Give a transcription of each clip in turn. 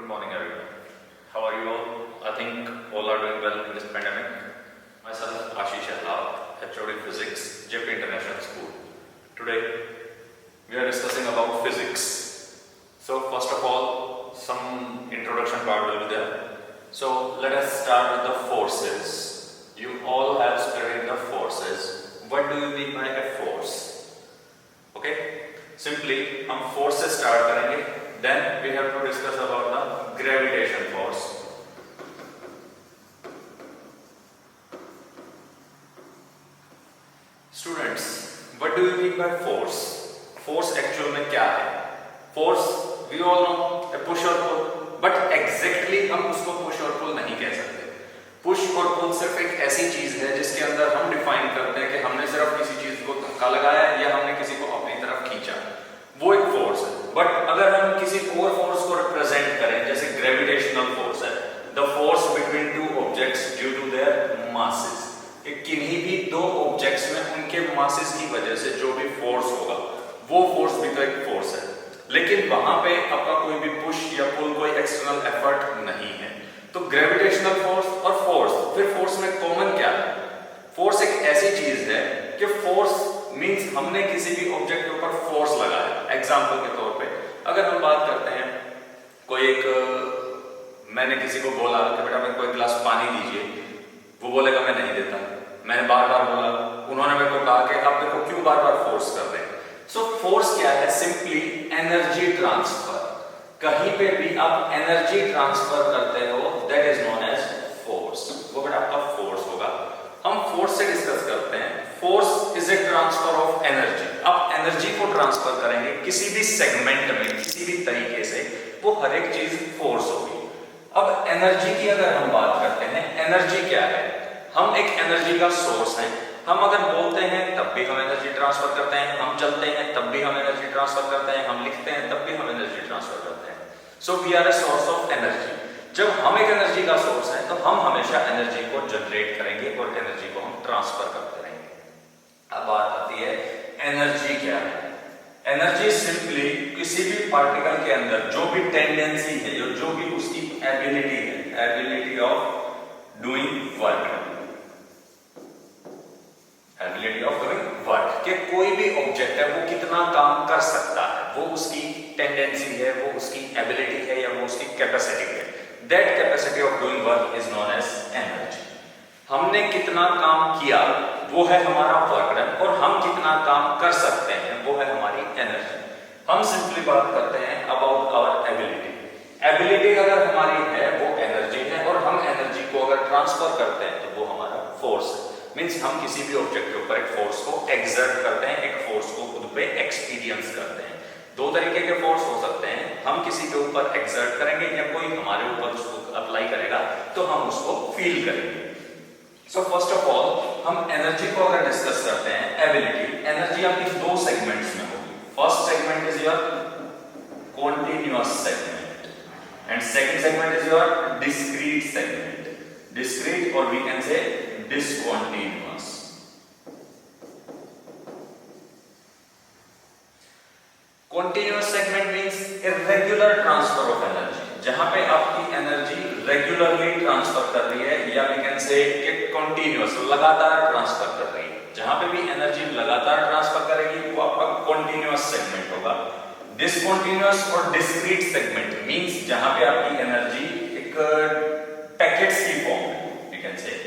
Good morning, everyone. How are you all? I think all are doing well in this pandemic. Myself, Ashish Ahlawat, HOD Physics, JP International School. Today, we are discussing about physics. So, first of all, some introduction part will be there. So, let us start with the forces. You all have studied the forces. What do you mean by a force? Okay? Simply, हम force से start करेंगे. Then we have to discuss about the gravitation force. Students, what do you mean by force? Force actual में क्या है? Force, we all know a push or pull, but exactly हम उसको push और pull नहीं कह सकते. Push और pull सिर्फ एक ऐसी चीज है जिसके अंदर हम define करते हैं कि हमने सिर्फ किसी चीज को धक्का लगाया या हमने किसी को अपनी तरफ खींचा. वो एक फोर्स है. बट अगर हम किसी और फोर्स को रिप्रेजेंट करें, जैसे ग्रेविटेशनल फोर्स है, the force between two objects due to their masses, किन्हीं भी दो ऑब्जेक्ट्स में उनके मासेस की वजह से जो भी फोर्स होगा वो फोर्स भी तो एक फोर्स है. लेकिन वहां पे आपका कोई भी पुश या पुल, कोई एक्सटर्नल एफर्ट नहीं है. तो ग्रेविटेशनल फोर्स और फोर्स, फिर फोर्स में कॉमन क्या है? फोर्स एक ऐसी चीज है कि फोर्स मीन्स हमने किसी भी ऑब्जेक्ट के ऊपर फोर्स लगाया. एग्जाम्पल के तौर पे अगर हम बात करते हैं, कोई एक मैंने किसी को बोला कि बेटा मेरे को एक गिलास पानी दीजिए, वो बोलेगा मैं नहीं देता. मैंने बार बार बोला, उन्होंने मेरे को कहा कि आप मेरे को क्यों बार बार फोर्स कर रहे हैं. सो फोर्स क्या है? Simply energy transfer. कहीं पे भी आप एनर्जी ट्रांसफर करते हो, that is known as force. वो बेटा आपका फोर्स होगा. हम फोर्स से डिस्कस करते हैं. Force is a transfer of energy. आप एनर्जी को ट्रांसफर करेंगे किसी भी सेगमेंट में, किसी भी तरीके से, वो हर एक चीज फोर्स होगी. अब एनर्जी की अगर हम बात करते हैं, एनर्जी क्या है? हम एक एनर्जी का सोर्स है. हम अगर बोलते हैं तब भी हम एनर्जी ट्रांसफर करते हैं, हम चलते हैं तब भी हम एनर्जी ट्रांसफर करते हैं, हम लिखते हैं तब भी हम एनर्जी ट्रांसफर करते हैं. So we are a source of energy. जब हम एक एनर्जी का सोर्स है तो हम हमेशा एनर्जी को जनरेट करेंगे और एनर्जी को हम ट्रांसफर करते रहेंगे. अब बात आती है एनर्जी क्या है? एनर्जी सिंपली किसी भी पार्टिकल के अंदर जो भी टेंडेंसी है, जो भी उसकी एबिलिटी है, ability of doing work, ability of doing work, कि कोई भी ऑब्जेक्ट है वो कितना काम कर सकता है, वो उसकी टेंडेंसी है, वो उसकी एबिलिटी है या वो उसकी कैपेसिटी है. That capacity of doing work is known as energy. हमने कितना काम किया वो है हमारा वर्क डन, और हम कितना काम कर सकते हैं वो है हमारी एनर्जी. हम सिंपली बात करते हैं अबाउट आवर एबिलिटी. एबिलिटी अगर हमारी है वो एनर्जी है, और हम एनर्जी को अगर ट्रांसफर करते हैं तो वो हमारा फोर्स है. मीन्स हम किसी भी ऑब्जेक्ट के ऊपर एक फोर्स को एक्सर्ट करते हैं, एक फोर्स को खुद पे एक्सपीरियंस करते हैं. दो तरीके के फोर्स हो सकते हैं. हम किसी के ऊपर एक्सर्ट करेंगे या कोई हमारे ऊपर उसको अप्लाई करेगा तो हम उसको फील करेंगे. सो फर्स्ट ऑफ ऑल हम एनर्जी को अगर डिस्कस करते हैं, एबिलिटी, एनर्जी आपकी दो सेगमेंट्स में होगी. First segment is your continuous segment and second segment is your discrete segment. Discrete और we can say discontinuous. Continuous segment means a regular transfer of energy. जहां पे आपकी एनर्जी रेगुलरली ट्रांसफर कर रही है, या वी कैन से कि कंटीन्यूअस, लगातार ट्रांसफर कर रही है. जहां पे भी एनर्जी लगातार ट्रांसफर करेगी वो आपका कंटीन्यूअस सेगमेंट होगा. डिसकंटीन्यूअस और डिस्क्रीट सेगमेंट मींस जहां पे आपकी एनर्जी एक पैकेट्स की फॉर्म में, वी कैन से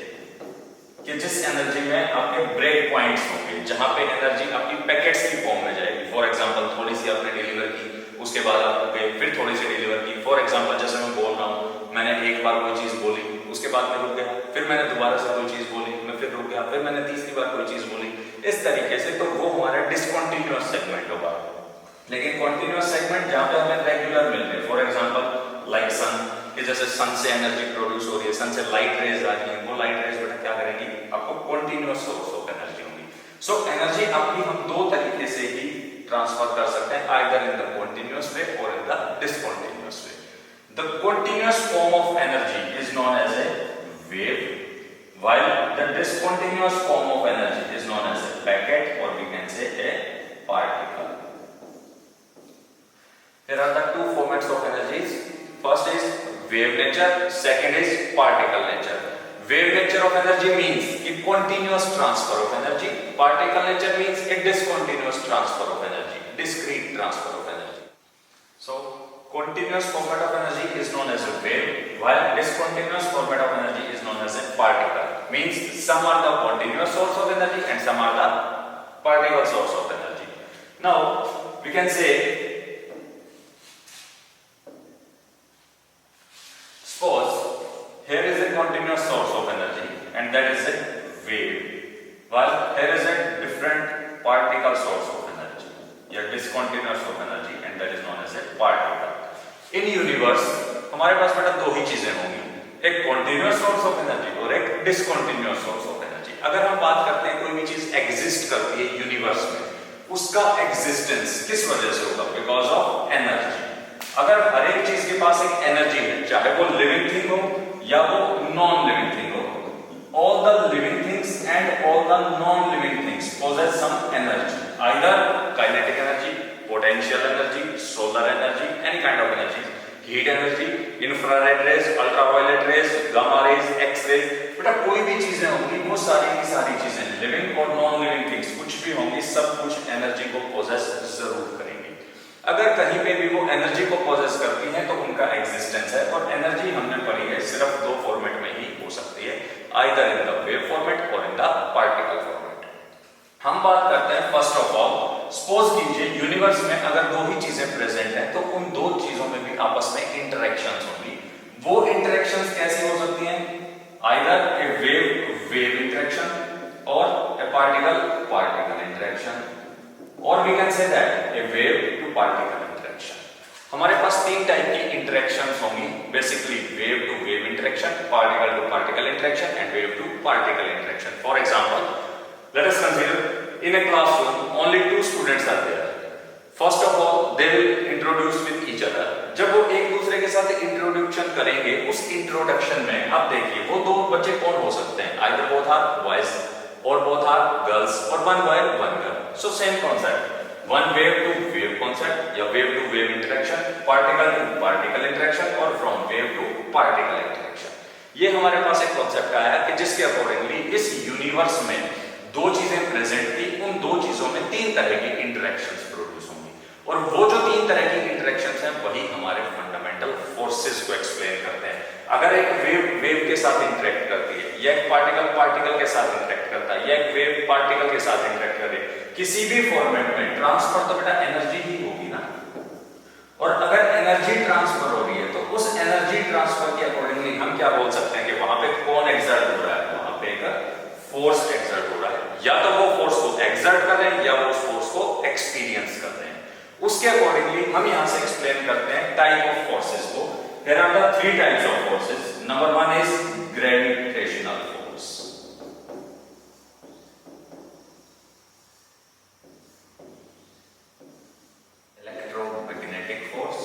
कि जिस एनर्जी में आपके ब्रेक पॉइंट्स होंगे, जहां पे एनर्जी आपकी पैकेट्स की फॉर्म में जाएगी. फॉर एग्जांपल थोड़ी सी आपने डिलीवर की, उसके बाद आप गए फिर थोड़ी सी डिलीवर की. फॉर एग्जांपल जैसे मैं बोल रहा हूं, मैंने एक बार कोई चीज बोली, उसके बाद मैं रुक गया, फिर मैंने दोबारा से कोई चीज बोली, मैं फिर रुक गया, फिर मैंने तीसरी बार कोई चीज बोली. इस तरीके से तो वो हमारा डिसकंटीन्यूअस सेगमेंट होगा. लेकिन कंटीन्यूअस सेगमेंट जहां पे हमें रेगुलर मिल रहे, फॉर एग्जांपल लाइक सन, कि जैसे सन से एनर्जी प्रोड्यूस हो रही है, सन से लाइट रेज आ रही है, वो लाइट रेज बेटा क्या करेगी? आपको कंटीन्यूअस सोर्स ऑफ एनर्जी होगी. सो एनर्जी आपकी हम दो तरीके से ही ट्रांसफर कर सकते हैं, either in the continuous way और in the discontinuous way. The continuous form of energy is known as a wave, while the discontinuous form of energy is known as a packet, or we can say a particle. Here are the two formats of energies. First is wave nature, second is particle nature. Wave nature of energy means कि continuous transfer of energy, particle nature means a discontinuous transfer of energy, discrete transfer of energy. So continuous format of energy is known as a wave, while discontinuous format of energy is known as a particle. Means some are the continuous source of energy and some are the particle source of energy. Now we can say, suppose here is a continuous source of energy and that is a wave, while here is a different particle source of energy, या discontinuous of energy and that is known as a particle. In universe हमारे पास बेटा दो ही चीजें होंगी, एक continuous source of energy और एक discontinuous source of energy. अगर हम बात करते हैं कोई भी चीज एग्जिस्ट करती है यूनिवर्स में, उसका एग्जिस्टेंस किस वजह से होगा? Because of energy. अगर हर एक चीज के पास एक एनर्जी है, चाहे वो लिविंग थिंग हो या वो नॉन लिविंग थिंग हो, all the living things and all the non-living things possess some energy, either kinetic energy, potential energy, solar energy, any kind of energy, heat energy, infrared rays, ultraviolet rays, gamma rays, x-rays. बेटा कोई भी चीजें होंगी, वो सारी की सारी चीजें लिविंग और नॉन लिविंग थिंग्स कुछ भी होंगी, सब कुछ एनर्जी को पोजेस जरूर करेंगे. अगर कहीं पे भी वो एनर्जी को पोजेस करती हैं तो उनका एग्जिस्टेंस है. और एनर्जी हमने पढ़ी है सिर्फ दो फॉर्मेट में ही हो सकती है, either in the wave format और इन द पार्टिकल फॉर्मेट. हम बात करते हैं फर्स्ट ऑफ ऑल, सपोज कीजिए यूनिवर्स में अगर दो ही चीजें प्रेजेंट हैं तो उन दो चीजों में भी आपस में इंटरेक्शंस होंगी. वो इंटरेक्शंस कैसी हो सकती हैं? आइदर ए वेव इंटरेक्शन और ए पार्टिकल इंटरेक्शन, और we can say that a wave to particle interaction. हमारे पास तीन टाइप की इंटरेक्शंस होंगी, basically wave to wave interaction, particle to particle interaction and wave to particle interaction. For example, let us consider in a classroom only two students are there. First of all they will introduce with each other. जब वो एक दूसरे के साथ introduction करेंगे, उस introduction में आप देखिए वो दो बच्चे कौन हो सकते हैं? आइदर बोथ आर बॉयज और both are girls or one boy one girl. So same concept, one wave to wave concept या wave to wave interaction, particle to particle interaction और from wave to particle interaction. ये हमारे पास एक concept आया है कि जिसके अकॉर्डिंगली इस यूनिवर्स में दो चीजें प्रेजेंट थी, उन दो चीजों में तीन तरह की इंटरेक्शंस प्रोड्यूस होंगी, और वो जो तीन तरह की इंटरेक्शंस हैं वही हमारे फंडामेंटल फोर्सेस को एक्सप्लेन करते हैं. अगर एक वेव के साथ इंटरेक्ट करती है, या एक पार्टिकल के साथ इंटरेक्ट करता है, या एक वेव पार्टिकल के साथ इंटरेक्ट करे, किसी भी फॉर्मेट में ट्रांसफर तो बेटा एनर्जी ही होगी ना. और अगर एनर्जी ट्रांसफर हो रही है तो उस एनर्जी ट्रांसफर के अकॉर्डिंगली हम क्या बोल सकते हैं कि वहां पे कौन एक्सर्ट हो रहा है? वहां पे एक फोर्स एक्सर्ट हो रहा है. या तो वो फोर्स को एक्सर्ट कर रहे हैं या वो फोर्स को एक्सपीरियंस कर रहे हैं. उसके अकॉर्डिंगली हम यहां से एक्सप्लेन करते हैं टाइप ऑफ फोर्सेस को. There are the three types of forces. Number one is gravitational force. Electromagnetic force.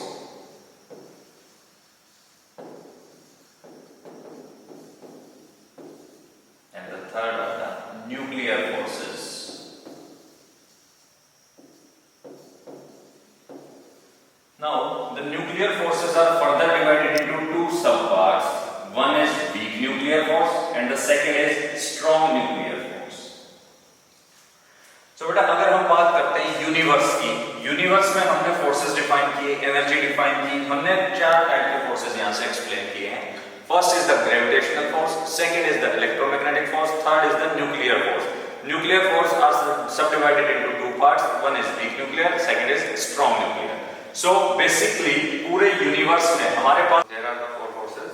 And the third are the nuclear forces. Now, the nuclear forces are further divided into two subparts. One is weak nuclear force and the second is strong nuclear force. So बेटा अगर हम बात करते हैं universe की, universe में हमने forces define किए, एनर्जी डिफाइन की, हमने चार टाइप के फोर्सेस यहां से एक्सप्लेन किए हैं. First is the gravitational force, second is the electromagnetic force, third is the nuclear force. Nuclear force are subdivided into two parts. One is weak nuclear, second is strong nuclear. So basically पूरे universe में हमारे पास there are the four forces.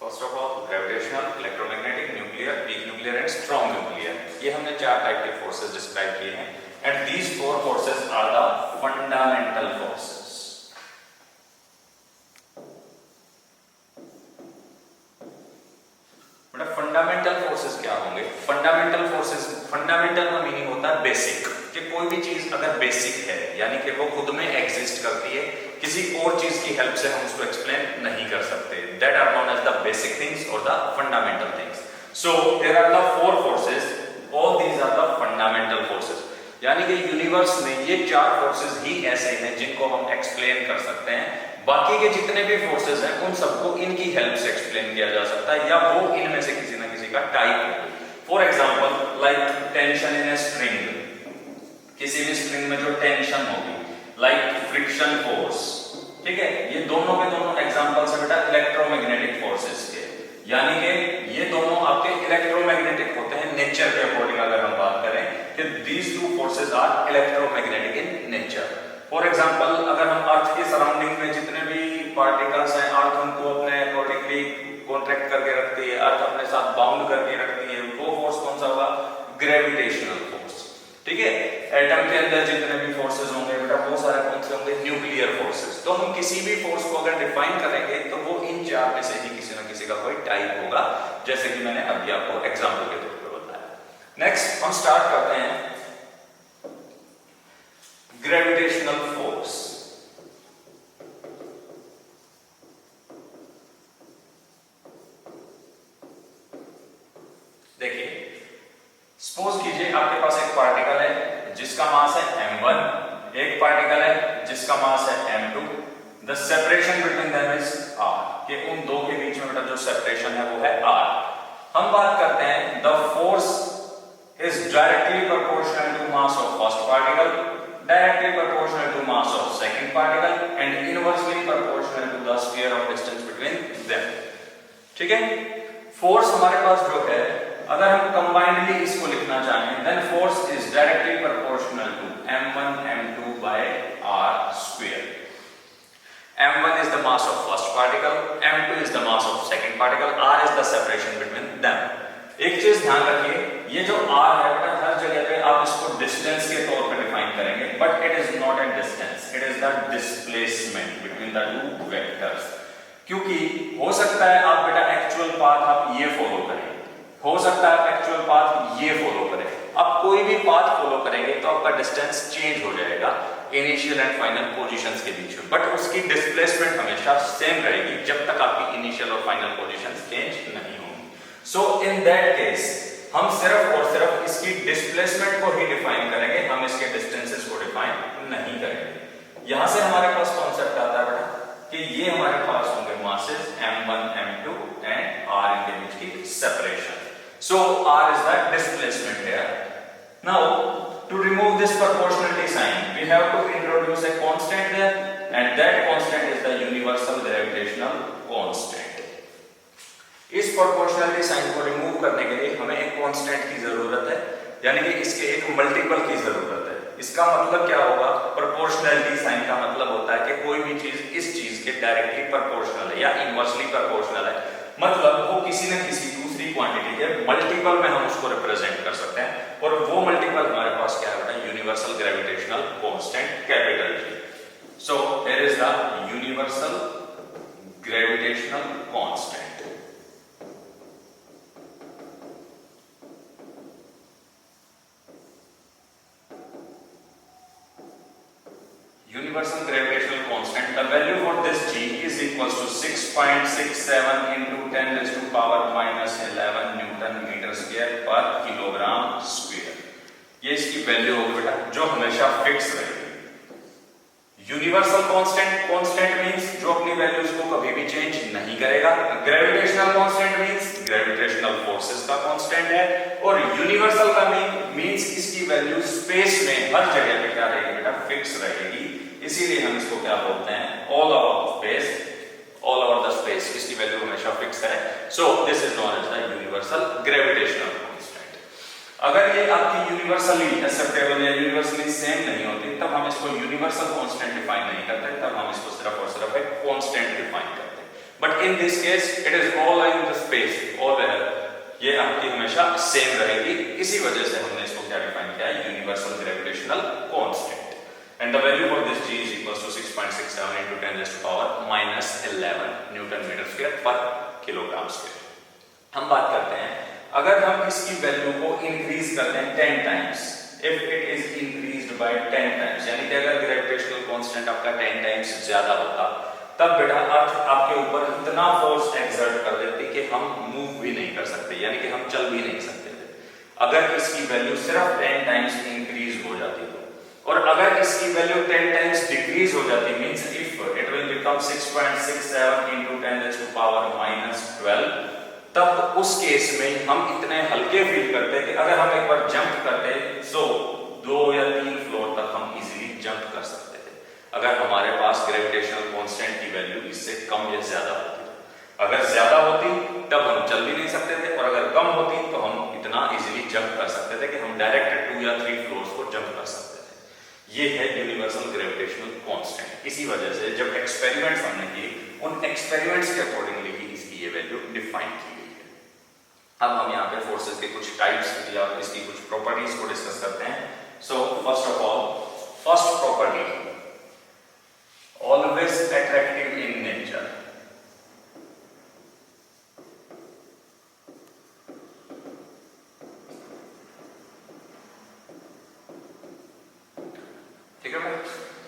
First of all gravitational, electromagnetic, nuclear, weak nuclear and strong nuclear. ये हमने चार type के forces describe किए हैं. And these four forces are the fundamental forces. बेटा फंडामेंटल फोर्सेस क्या होंगे? फंडामेंटल फोर्सेस, फंडामेंटल का मीनिंग होता है बेसिक, कि कोई भी चीज अगर बेसिक है यानी कि वो खुद में एग्जिस्ट करती है, किसी और चीज की हेल्प से हम उसको एक्सप्लेन नहीं कर सकते. That are known as the basic things or the fundamental things. So there are the four forces, all these are the fundamental forces. यानी कि यूनिवर्स में ये चार फोर्सेस ही ऐसे हैं जिनको हम एक्सप्लेन कर सकते हैं बाकी के जितने भी फोर्सेस हैं उन सबको इनकी हेल्प से एक्सप्लेन किया जा सकता है, या वो इनमें से किसी ना किसी का टाइप है। For example like tension in a string, किसी भी स्ट्रिंग में जो टेंशन होगी, लाइक फ्रिक्शन फोर्स, ठीक है, ये दोनों के दोनों एग्जांपल्स है बेटा इलेक्ट्रोमैग्नेटिक फोर्सेस के, यानी कि ये दोनों आपके इलेक्ट्रोमैग्नेटिक होते हैं नेचर के अकॉर्डिंग। अगर हम बात करें कि these two forces are electromagnetic in nature. For example अगर हम अर्थ के सराउंडिंग में जितने भी पार्टिकल्स हैं, अर्थ उनको अपने अकॉर्डिंगली कॉन्ट्रैक्ट करके रखती है, अर्थ अपने साथ बाउंड करके रखती है, वो फोर्स कौन सा होगा? ग्रेविटेशनल फोर्स, ठीक है। एटम के अंदर जितने भी फोर्सेस होंगे बेटा वो सारे कौन से होंगे? Nuclear forces. तो हम किसी भी फोर्स को अगर डिफाइन करेंगे तो वो इन चार में से ही किसी ना किसी का कोई टाइप होगा, जैसे कि मैंने अभी आपको एग्जांपल के तौर पर बताया। नेक्स्ट हम स्टार्ट करते हैं ग्रेविटेशनल फोर्स। देखिए, सपोज कीजिए आपके पास एक पार्टिकल है जिसका मास है m1, एक पार्टिकल है जिसका मास है m2। The separation between them is r, कि उन दो के बीच में बेटा जो सेपरेशन है वो है r। हम बात करते हैं the force is directly proportional to mass of first particle, directly proportional to mass of second particle and inversely proportional to the sphere of distance between them, ठीक है। फोर्स हमारे पास जो है, अगर हम कंबाइंडली इसको लिखना चाहें, then force is directly proportional to m1 m2 by r square। m1 is the mass of first particle, m2 is the mass of second particle, r is the separation between them। एक चीज ध्यान रखिए, ये जो r है बेटा हर जगह पे आप इसको डिस्टेंस के तौर पे डिफाइन करेंगे, but it is not a distance, it is the displacement between the two vectors. क्योंकि हो सकता है आप बेटा एक्चुअल पाथ आप ये फॉलो करें, हो सकता है आप एक्चुअल पाथ ये फॉलो करें। आप कोई भी पाथ फॉलो करेंगे तो आपका डिस्टेंस चेंज हो जाएगा इनिशियल एंड फाइनल पोजीशंस के बीच में, बट उसकी डिस्प्लेसमेंट हमेशा सेम रहेगी जब तक आपकी इनिशियल और फाइनल पोजीशंस चेंज नहीं होंगी। सो इन दैट केस हम सिर्फ और सिर्फ इसकी डिस्प्लेसमेंट को ही डिफाइन करेंगे, हम इसके डिस्टेंसेस को डिफाइन नहीं करेंगे। यहां से हमारे पास कॉन्सेप्ट आता है बेटा कि ये हमारे पास होंगे masses m1 m2 and r इनके बीच की separation. So r is the displacement here. Now to remove this proportionality sign, we have to introduce a constant there, and that constant is the universal gravitational constant. इस proportionality sign को remove करने के लिए हमें एक constant की जरूरत है, यानी कि इसके एक मल्टीपल की जरूरत है। इसका मतलब क्या होगा? proportionality sign का मतलब होता है कि कोई भी चीज इस चीज के डायरेक्टली प्रोपोर्शनल है या इनवर्सली प्रोपोर्शनल है, मतलब वो किसी न किसी दूसरी क्वांटिटी के मल्टीपल में हम उसको रिप्रेजेंट कर सकते हैं, और वो मल्टीपल हमारे पास क्या है? Universal gravitational constant capital G। So here is the universal gravitational constant. Universal gravitational constant, the value for this G is equals to 6.67 into 10 raised to power minus 11 Newton meter square per kilogram square। ये इसकी value होगी बेटा जो हमेशा fix रहेगी। Universal constant, constant means जो अपनी values को कभी भी चेंज नहीं करेगा। Gravitational constant means gravitational forces का कांस्टेंट है, और यूनिवर्सल का मींस इसकी वैल्यू स्पेस में हर जगह पे क्या रहेगी बेटा? फिक्स रहेगी। इसीलिए हम इसको क्या बोलते हैं? All over space, all over the space इसकी वैल्यू हमेशा फिक्स है। So this is known as the universal gravitational constant. अगर ये आपकी यूनिवर्सली एक्सेप्टेबल या यूनिवर्सली सेम नहीं होती तब हम इसको यूनिवर्सल कांस्टेंट डिफाइन नहीं करते, तब हम इसको सिर्फ और सिर्फ एक कांस्टेंट डिफाइन करते हैं। But in this case it is all in the space, ऑलवेयर ये आपकी हमेशा सेम रहेगी। इसी वजह से हमने इसको क्या डिफाइन किया है? Universal gravitational constant. And the value for this G is equals to 6.67 into 10 raised to power minus 11 Newton meter square per kilogram square। हम बात करते हैं अगर हम इसकी वैल्यू को इंक्रीज करते हैं 10 times, if it is increased by 10 times, यानी कि अगर ग्रेविटेशनल कांस्टेंट आपका 10 टाइम्स ज्यादा होता तब बेटा अर्थ आपके ऊपर इतना फोर्स एक्सर्ट कर देती कि हम मूव भी नहीं कर सकते, यानी कि हम चल भी नहीं सकते थे। अगर इसकी वैल्यू सिर्फ 10 टाइम्स इंक्रीज हो जाती तो, और अगर इसकी वैल्यू 10 टाइम्स डिक्रीज हो जाती means if it will become 6.67 into 10⁻⁻12, तब उस केस में हम इतने हल्के फील करते हैं कि अगर हम एक बार जंप करते सो 2 या 3 फ्लोर तक हम इजीली जंप कर सकते थे, अगर हमारे पास ग्रेविटेशनल कांस्टेंट की वैल्यू इससे कम या ज्यादा होती। अगर ज्यादा होती तब हम चल भी नहीं सकते थे, और अगर कम होती तो हम इतना इजीली जंप कर सकते थे कि हम डायरेक्ट 2 या 3 फ्लोर्स को जंप कर सकते थे। ये है यूनिवर्सल ग्रेविटेशनल कांस्टेंट। इसी वजह से जब एक्सपेरिमेंट्स हमने किए, उन एक्सपेरिमेंट्स के अकॉर्डिंगली ही इसकी ये वैल्यू डिफाइन की गई है। अब हम यहाँ पे फोर्सेस के कुछ टाइप्स या इसकी कुछ प्रॉपर्टीज को डिस्कस करते हैं। So first of all, first property, always attractive in nature.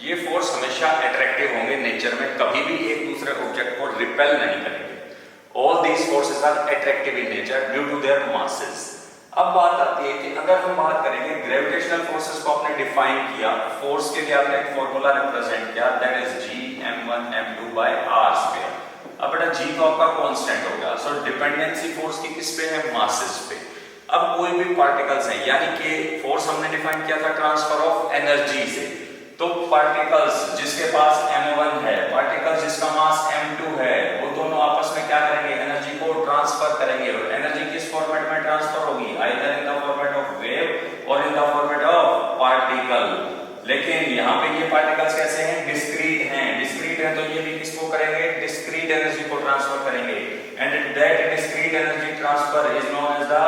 ये फोर्स हमेशा अट्रैक्टिव होंगे नेचर में, कभी भी एक दूसरे ऑब्जेक्ट को रिपेल नहीं करेंगे। All these forces are attractive in nature due to their masses. अब बात आती है कि अगर हम बात करेंगे ग्रेविटेशनल फोर्सेस को आपने डिफाइन किया, फोर्स के लिए आपने एक फॉर्मूला रिप्रेजेंट किया, that is G m1 m2 by r²। अब बेटा G तो आपका कांस्टेंट हो गया, सो डिपेंडेंसी फोर्स की किस पे है? मासेस पे। अब कोई भी पार्टिकल्स हैं, यानी कि फोर्स हमने डिफाइन किया था ट्रांसफर ऑफ एनर्जी से, तो पार्टिकल्स जिसके पास m1 है, पार्टिकल्स जिसका मास m2 है, वो दोनों आपस में क्या करेंगे? एनर्जी को ट्रांसफर करेंगे। और एनर्जी किस फॉर्मेट में ट्रांसफर होगी? Either in the format of wave or in the format of particle. लेकिन यहाँ पे ये पार्टिकल्स कैसे हैं? डिस्क्रीट हैं। डिस्क्रीट है तो ये भी किसको करेंगे? डिस्क्रीट एनर्जी को ट्रांसफर करेंगे। And that discrete energy transfer is known as the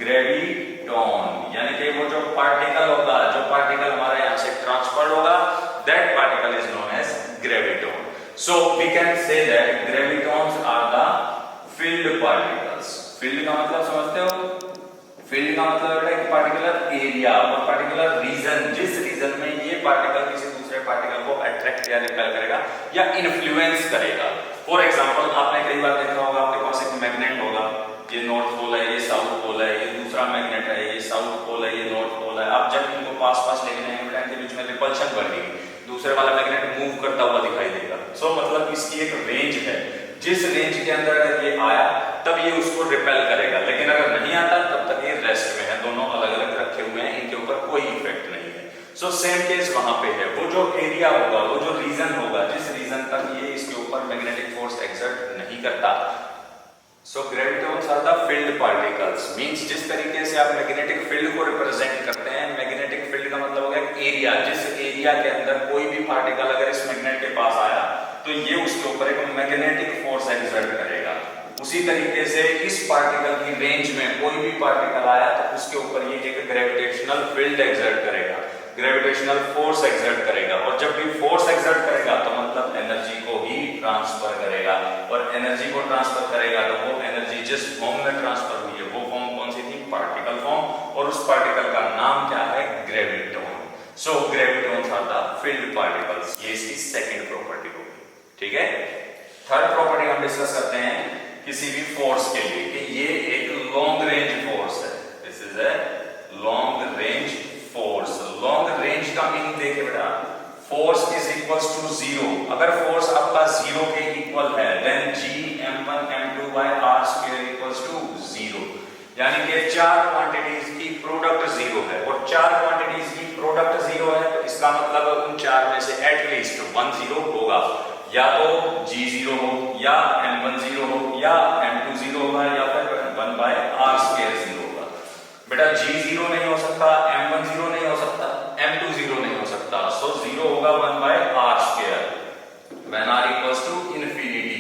graviton. यानी कि वो जो पार्टिकल होगा, जो पार्टिकल हमारे यहाँ से ट्रांसफर होगा, that particle is known as graviton. So we can say that gravitons are the field particles. Field का मतलब समझते हो? फील्ड का मतलब है कि पार्टिकुलर एरिया और पार्टिकुलर रीजन, जिस रीजन में ये पार्टिकल किसी दूसरे पार्टिकल को अट्रैक्ट या रिपेल करेगा या इन्फ्लुएंस करेगा। फॉर एग्जांपल, आपने कई बार देखा होगा, आपके पास एक मैग्नेट होगा, ये नॉर्थ पोल है, ये साउथ पोल है, ये दूसरा मैग्नेट है, ये साउथ पोल है, ये नॉर्थ पोल है। आप जब इनको पास पास लेके जाएंगे बेटा, इनके बीच में रिपल्शन बढ़ेगी, दूसरे वाला मैग्नेट मूव करता हुआ दिखाई देगा। सो मतलब इसकी एक रेंज है, जिस रेंज के अंदर अगर ये आया तब ये उसको रिपेल करेगा, लेकिन अगर नहीं आता तब तक ये रेस्ट में है, दोनों अलग अलग रखे हुए हैं, इनके ऊपर कोई इफेक्ट नहीं है। सो सेम केस वहां पे है, वो जो एरिया होगा, वो जो रीजन होगा, जिस रीजन तक ये इसके ऊपर मैग्नेटिक फोर्स एक्सर्ट नहीं करता। So gravitons are the field particles, means जिस तरीके से आप मैग्नेटिक फील्ड को रिप्रेजेंट करते हैं, मैग्नेटिक फील्ड का मतलब हो गया एरिया, जिस एरिया के अंदर कोई भी पार्टिकल अगर इस मैग्नेट के पास आया तो ये उसके ऊपर एक मैग्नेटिक फोर्स एक्सर्ट करेगा। उसी तरीके से इस पार्टिकल की रेंज में कोई भी पार्टिकल आया तो उसके ऊपर ये एक ग्रेविटेशनल फील्ड एक्सर्ट करेगा, ग्रेविटेशनल फोर्स एक्सर्ट करेगा। और जब भी फोर्स एक्सर्ट करेगा तो मतलब एनर्जी को ही ट्रांसफर करेगा, और एनर्जी को ट्रांसफर करेगा तो वो एनर्जी जिस फॉर्म में ट्रांसफर हुई है वो फॉर्म कौन सी थी? पार्टिकल फॉर्म, और उस पार्टिकल का नाम क्या है? Graviton. So gravitons are the field particles. ये इसकी सेकंड प्रॉपर्टी होगी, ठीक है। थर्ड प्रॉपर्टी हम डिस्कस करते हैं किसी भी फोर्स के लिए कि ये एक लॉन्ग रेंज फोर्स है। This is a long range force. Long range का मीनिंग देखिए बेटा, force is equals to zero. अगर फोर्स आपका जीरो के इक्वल है then G m1 m2 by r² equals to zero. यानी कि चार क्वांटिटीज की प्रोडक्ट जीरो है, और चार क्वांटिटीज की प्रोडक्ट जीरो है तो इसका मतलब उन चार में से एटलीस्ट 1 जीरो होगा, या तो G0 हो, या m1 जीरो हो, या m2 जीरो होगा, या फिर 1 by r² जीरो होगा। बेटा G0 नहीं हो सकता, m1 जीरो नहीं हो सकता, m2 जीरो नहीं हो सकता, सो जीरो होगा 1 by r² when r equals to infinity।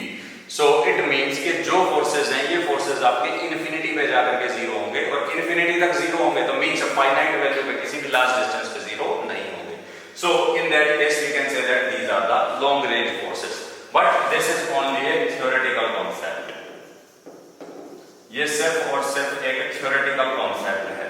So it means कि जो फोर्सेस हैं ये फोर्सेस आपके इन्फिनिटी पे जाकर के जीरो होंगे, और इन्फिनिटी तक जीरो होंगे तो मींस फाइनाइट वैल्यू पे किसी भी लास्ट डिस्टेंस पे जीरो नहीं होंगे। So in that case we can say that these are the long range forces, but this is only a theoretical concept. ये सिर्फ और सिर्फ एक थ्योरेटिकल कॉन्सेप्ट है,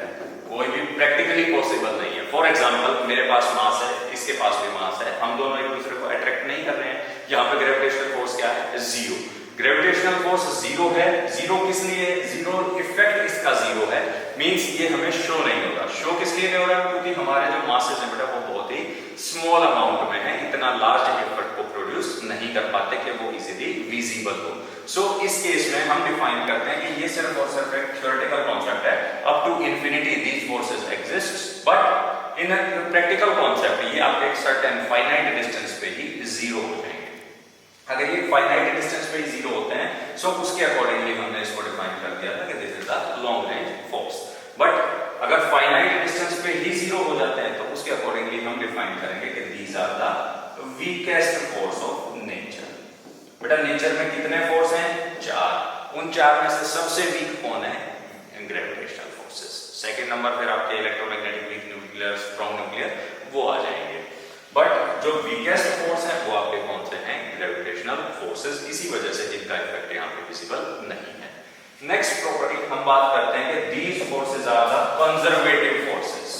कोई भी प्रैक्टिकली पॉसिबल नहीं है। फॉर एग्जांपल, मेरे पास मास है, इसके पास भी मास है, हम दोनों एक दूसरे को अट्रैक्ट नहीं कर रहे हैं। यहाँ पे ग्रेविटेशनल फोर्स क्या है? जीरो। ग्रेविटेशनल फोर्स जीरो है। जीरो किस लिए? जीरो इफेक्ट इसका जीरो है, मींस ये हमें शो नहीं होगा। शो किस लिए नहीं हो रहा? क्योंकि हमारे जो मासेस हैं बेटा वो बहुत ही स्मॉल अमाउंट में है, इतना लार्ज इफेक्ट को प्रोड्यूस प्रोड्यूस नहीं कर पाते कि वो इजीली विजिबल हो। सो इस केस में हम डिफाइन करते हैं कि ये सिर्फ और सिर्फ एक थ्योरेटिकल कॉन्सेप्ट है, up to infinity these forces exist, but in practical concept ये आपके एक सर्टेन फाइनाइट डिस्टेंस पे ही जीरो हो जाएंगे। अगर ये फाइनाइट डिस्टेंस पे ही जीरो होते हैं सो उसके अकॉर्डिंगली हमने इसको डिफाइन कर दिया था कि this is the long range force. But अगर फाइनाइट डिस्टेंस पे ही जीरो हो जाते हैं तो उसके अकॉर्डिंगली हम डिफाइन करेंगे कि these are the weakest force of nature. बेटा नेचर में कितने फोर्स हैं? चार। उन चार में से सबसे वीक कौन है? Gravitational forces. सेकंड नंबर फिर आपके electromagnetic, weak nuclear, strong nuclear, वो आ जाएंगे। बट जो वीकेस्ट फोर्स है वो आपके कौन से हैं? Gravitational forces. इसी वजह से इनका इफेक्ट यहाँ पे विजिबल नहीं है। नेक्स्ट प्रॉपर्टी हम बात करते हैं कि these forces are the conservative forces.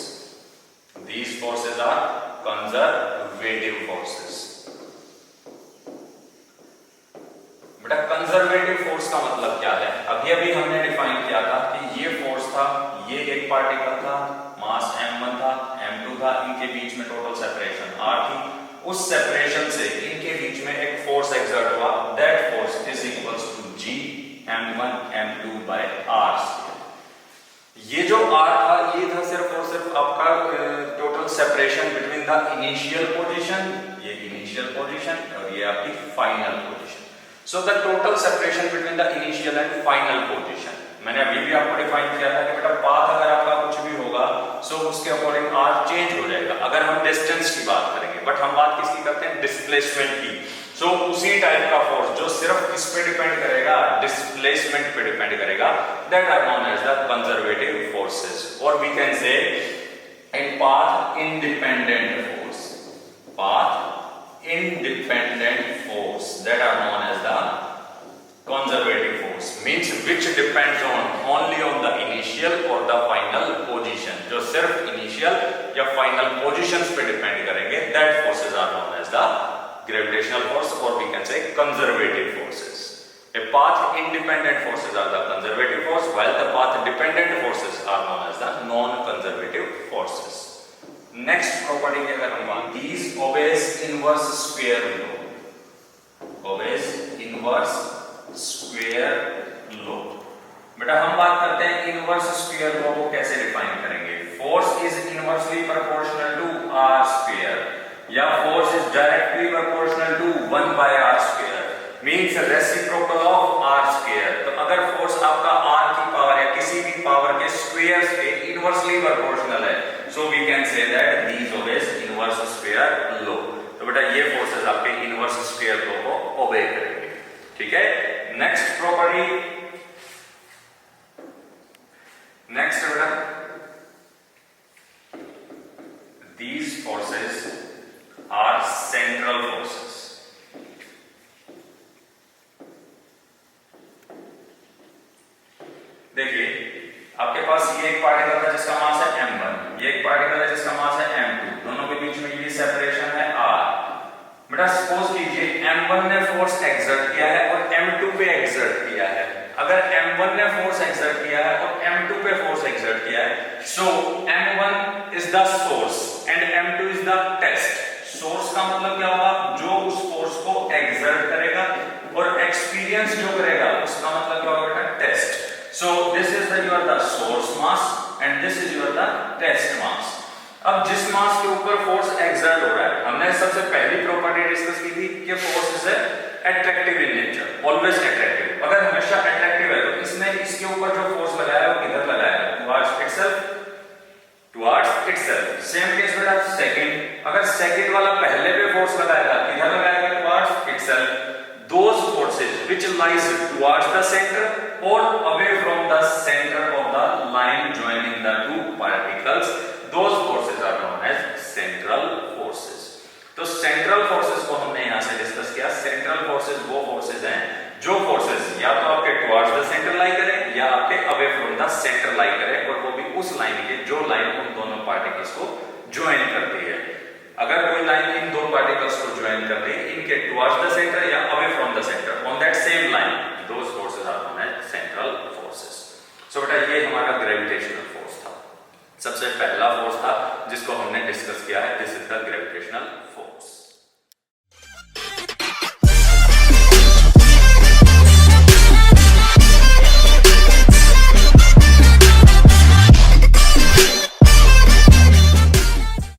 These forces are conservative forces. बेटा कंजर्वेटिव फोर्स का मतलब क्या है? अभी अभी हमने डिफाइन किया था कि ये फोर्स था, ये एक पार्टिकल था, मास m1 था, m2 था, इनके बीच में टोटल सेपरेशन r थी। उस सेपरेशन से इनके बीच में एक फोर्स एक्सर्ट हुआ, that force is equals to g m1 m2 by r square. ये जो r था ये था सिर्फ और सिर्फ आपका total separation between the initial position, ये इनिशियल पोजीशन और ये आपकी final position. So the total separation between the initial and final position. मैंने अभी भी आपको डिफाइन किया था कि बेटा पाथ अगर आपका कुछ भी होगा सो उसके अकॉर्डिंग r चेंज हो जाएगा अगर हम डिस्टेंस की बात करेंगे, बट हम बात किसकी करते हैं? डिस्प्लेसमेंट की। सो उसी टाइप का फोर्स जो सिर्फ किस पे डिपेंड करेगा? डिस्प्लेसमेंट पे डिपेंड करेगा, that are known as the conservative forces, or we can say a path independent force. Path independent force that are known as the conservative force means which depends only on the initial or the final position। जो सिर्फ initial या final positions पे depend करेंगे, that forces are known as the gravitational force, or we can say conservative forces। A path independent forces are the conservative force, while the path dependent forces are known as the non-conservative forces। Next property की अगर हम बात, these obeys inverse square law। obeys inverse square law. बेटा हम बात करते हैं inverse square law को कैसे डिफाइन करेंगे? Force is inversely proportional to R square, या force is directly proportional to 1 by R square, means reciprocal of R square. तो अगर फोर्स आपका आर की पावर या किसी भी पावर के स्क्वायर से इनवर्सली प्रोपोर्शनल है, so we can say that this obeys inverse square law. तो बेटा ये फोर्सेस आपके इनवर्स स्क्वायर लॉ को ओबे करेंगे, ठीक है। नेक्स्ट प्रॉपर्टी, नेक्स्ट बेटा, these forces are central forces। देखिए आपके पास ये एक पार्टिकल है जिसका मास है m1, ये एक पार्टिकल है जिसका मास है m2, दोनों के बीच में ये सेपरेशन है r। बेटा सपोज कीजिए m1 ने फोर्स एक्सर्ट किया है और m2 पे एक्सर्ट किया है। अगर m1 ने फोर्स एक्सर्ट किया है और m2 पे फोर्स एक्सर्ट किया है, so m1 is the source and m2 is the test. Source का मतलब क्या होगा? जो उस फोर्स को एक्सर्ट करेगा, और एक्सपीरियंस जो करेगा उसका मतलब क्या होगा बेटा? Test. So this is the source mass and this is the test mass. अब जिस मास के ऊपर फोर्स एक्सर्ट हो रहा है, हमने सबसे पहली प्रॉपर्टी डिस्कस की थी कि force is attractive in nature, always attractive. अगर हमेशा अट्रैक्टिव है तो इसने इसके ऊपर जो फोर्स लगाया है वो किधर लगाया है? Towards itself, towards itself. Same case बेटा सेकंड, अगर सेकंड वाला पहले पे फोर्स लगाएगा किधर लगाएगा? Towards itself. Those forces which lies towards the center or away from the center of the line joining the two particles, those forces are known as central forces। तो central forces को हमने यहाँ से discuss किया। central forces वो forces हैं जो forces या तो आपके towards the center lie करें या आपके away from the center lie करें, और वो भी उस लाइन के जो लाइन उन दोनों पार्टिकल्स को ज्वाइन करती है। अगर कोई लाइन इन दो पार्टिकल्स को ज्वाइन कर रही है इनके टुवर्ड्स द सेंटर या away from the centre on that same line, those forces are known as central forces. So बेटा ये हमारा ग्रेविटेशनल फोर्स था, सबसे पहला फोर्स था जिसको हमने डिस्कस किया है, दिस इज द ग्रेविटेशनल